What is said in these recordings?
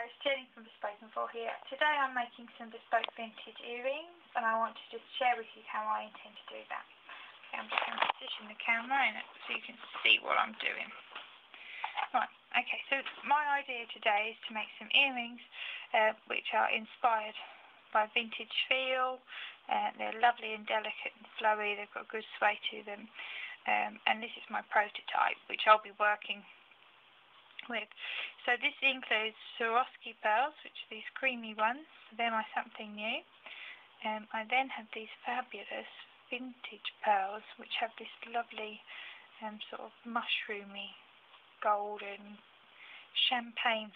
it's Jenny from Bespoken For here. Today I'm making some bespoke vintage earrings and I want to just share with you how I intend to do that. Okay, I'm just going to position the camera in it so you can see what I'm doing. Right, okay, so my idea today is to make some earrings which are inspired by vintage feel. They're lovely and delicate and flowy, they've got a good sway to them. And this is my prototype which I'll be working with. So this includes swarovski pearls, which are these creamy ones, so they're my something new. I then have these fabulous vintage pearls which have this lovely sort of mushroomy golden champagne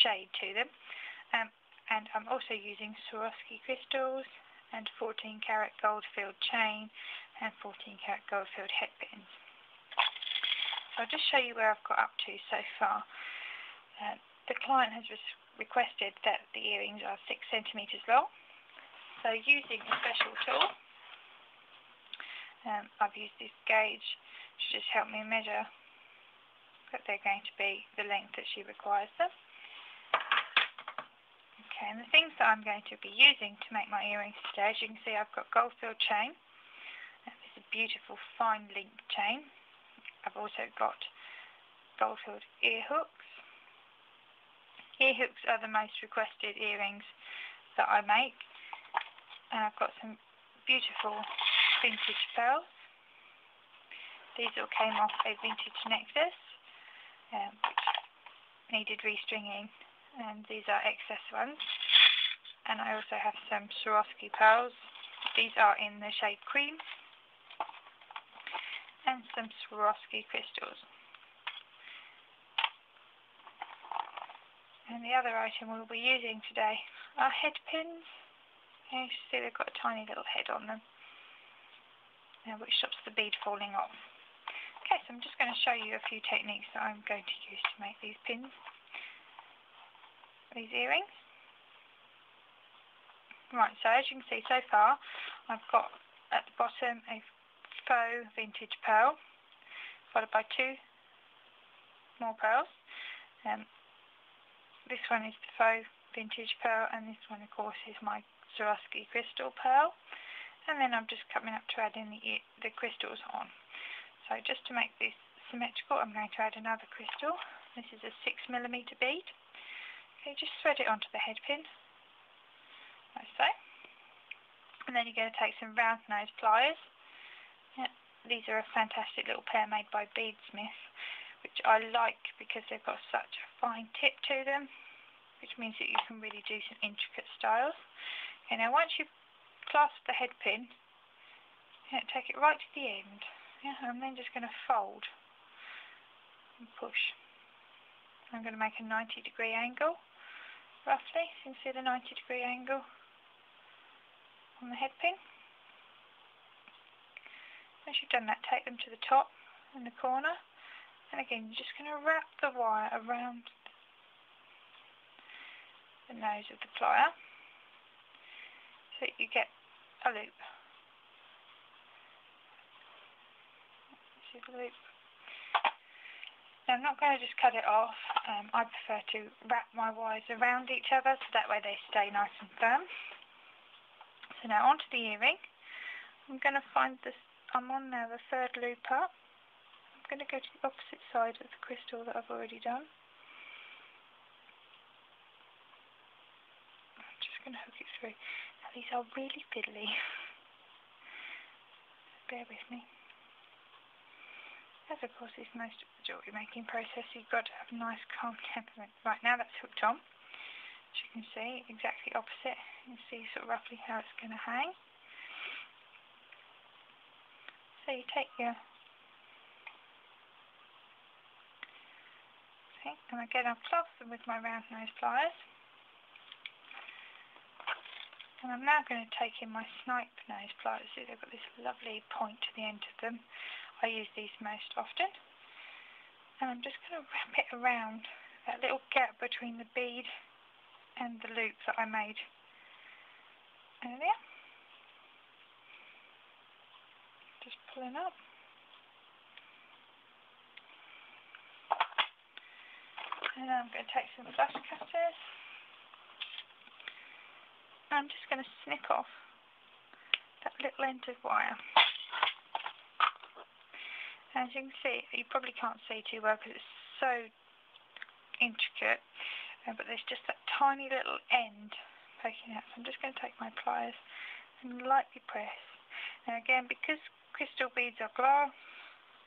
shade to them, and I'm also using Swarovski crystals and 14 karat gold filled chain and 14 karat gold filled head pins. So I'll just show you where I've got up to so far. The client has requested that the earrings are 6 centimetres long. So using a special tool, I've used this gauge to just help me measure that they're going to be the length that she requires them. Okay, and the things that I'm going to be using to make my earrings today, as you can see, I've got gold filled chain. This is a beautiful fine link chain. I've also got gold filled ear hooks. Ear hooks are the most requested earrings that I make. And I've got some beautiful vintage pearls. These all came off a vintage necklace which needed restringing, and these are excess ones. And I also have some Swarovski pearls. These are in the shade cream, and some Swarovski crystals. And the other item we'll be using today are head pins. You can see they've got a tiny little head on them, which stops the bead falling off. Okay, so I'm just going to show you a few techniques that I'm going to use to make these pins, these earrings. Right, so as you can see so far, I've got at the bottom a faux vintage pearl, followed by 2 more pearls. This one is the faux vintage pearl, and this one of course is my Swarovski crystal pearl. And then I'm just coming up to add in the crystals on. So just to make this symmetrical, I'm going to add another crystal. This is a 6mm bead. Okay, just thread it onto the head pin, like so. And then you're going to take some round nose pliers. These are a fantastic little pair made by Beadsmith, which I like because they've got such a fine tip to them, which means that you can really do some intricate styles. Okay, now once you've clasped the head pin, take it right to the end. I'm then just going to fold and push. I'm going to make a 90-degree angle, roughly. You can see the 90-degree angle on the head pin. Once you've done that, take them to the top and the corner, and again you're just going to wrap the wire around the nose of the plier so that you get a loop. See the loop? Now I'm not going to just cut it off. I prefer to wrap my wires around each other so that way they stay nice and firm. So now onto the earring. I'm going to find this. I'm on now the 3rd loop up. I'm going to go to the opposite side of the crystal that I've already done. I'm just going to hook it through. Now these are really fiddly. Bear with me. As of course is most of the jewellery making process, you've got to have a nice calm temperament. Right, now that's hooked on. As you can see, exactly opposite. You can see sort of roughly how it's going to hang. So you take your... Okay, and again I'll clasp them with my round nose pliers. And I'm now going to take in my snipe nose pliers. See, they've got this lovely point to the end of them. I use these most often. And I'm just going to wrap it around that little gap between the bead and the loop that I made earlier. Just pulling up. And I'm going to take some flush cutters. I'm just going to snip off that little end of wire. As you can see, you probably can't see too well because it's so intricate, but there's just that tiny little end poking out. So I'm just going to take my pliers and lightly press. Now again, because crystal beads are glass,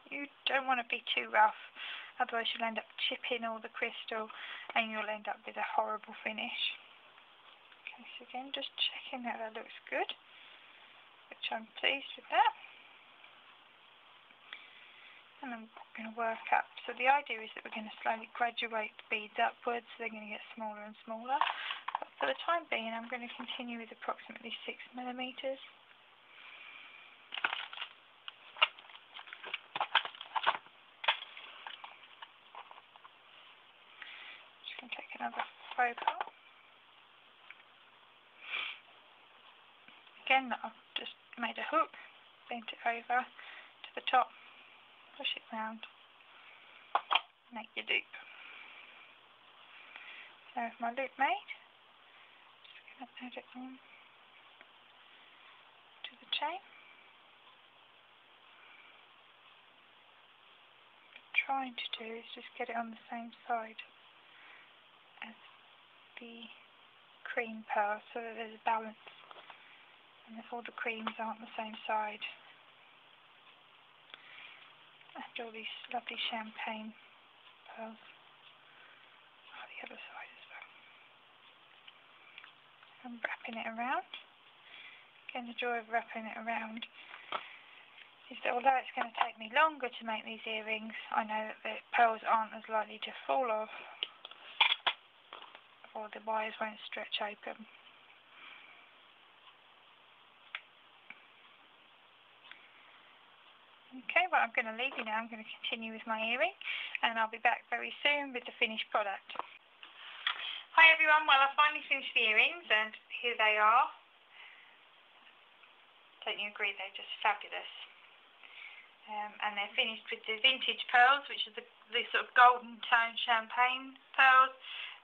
you don't want to be too rough, otherwise you'll end up chipping all the crystal and you'll end up with a horrible finish. Okay, so again, just checking that looks good, which I'm pleased with that. And I'm going to work up. So the idea is that we're going to slowly graduate the beads upwards, so they're going to get smaller and smaller. But for the time being, I'm going to continue with approximately 6 millimeters. Just going to take another photo. Again, I've just made a hook, bent it over to the top. Push it round, make your loop. So with my loop made, just going to add it on to the chain. What I'm trying to do is just get it on the same side as the cream pearl, so that there's a balance, and if all the creams aren't the same side. After all these lovely champagne pearls. Oh, the other side as well. I'm wrapping it around. Again, the joy of wrapping it around is that although it's going to take me longer to make these earrings, I know that the pearls aren't as likely to fall off, or the wires won't stretch open. Okay, well, I'm going to leave you now. I'm going to continue with my earring, and I'll be back very soon with the finished product. Hi everyone, well, I've finally finished the earrings, and here they are. Don't you agree, they're just fabulous? And they're finished with the vintage pearls, which are the sort of golden tone champagne pearls,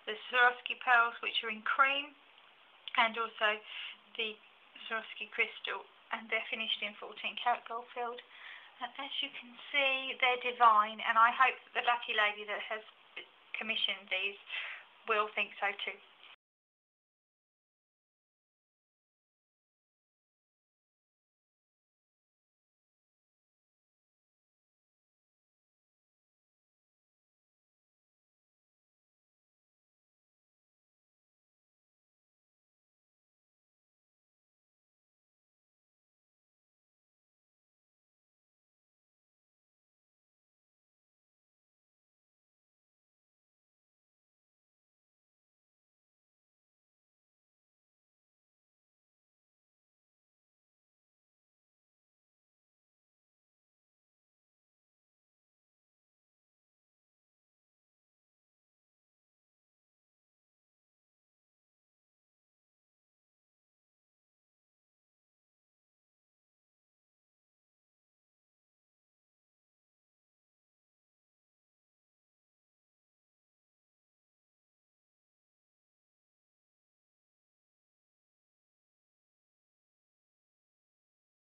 the Swarovski pearls, which are in cream, and also the Swarovski crystal, and they're finished in 14 karat gold filled. And as you can see, they're divine, and I hope that the lucky lady that has commissioned these will think so too.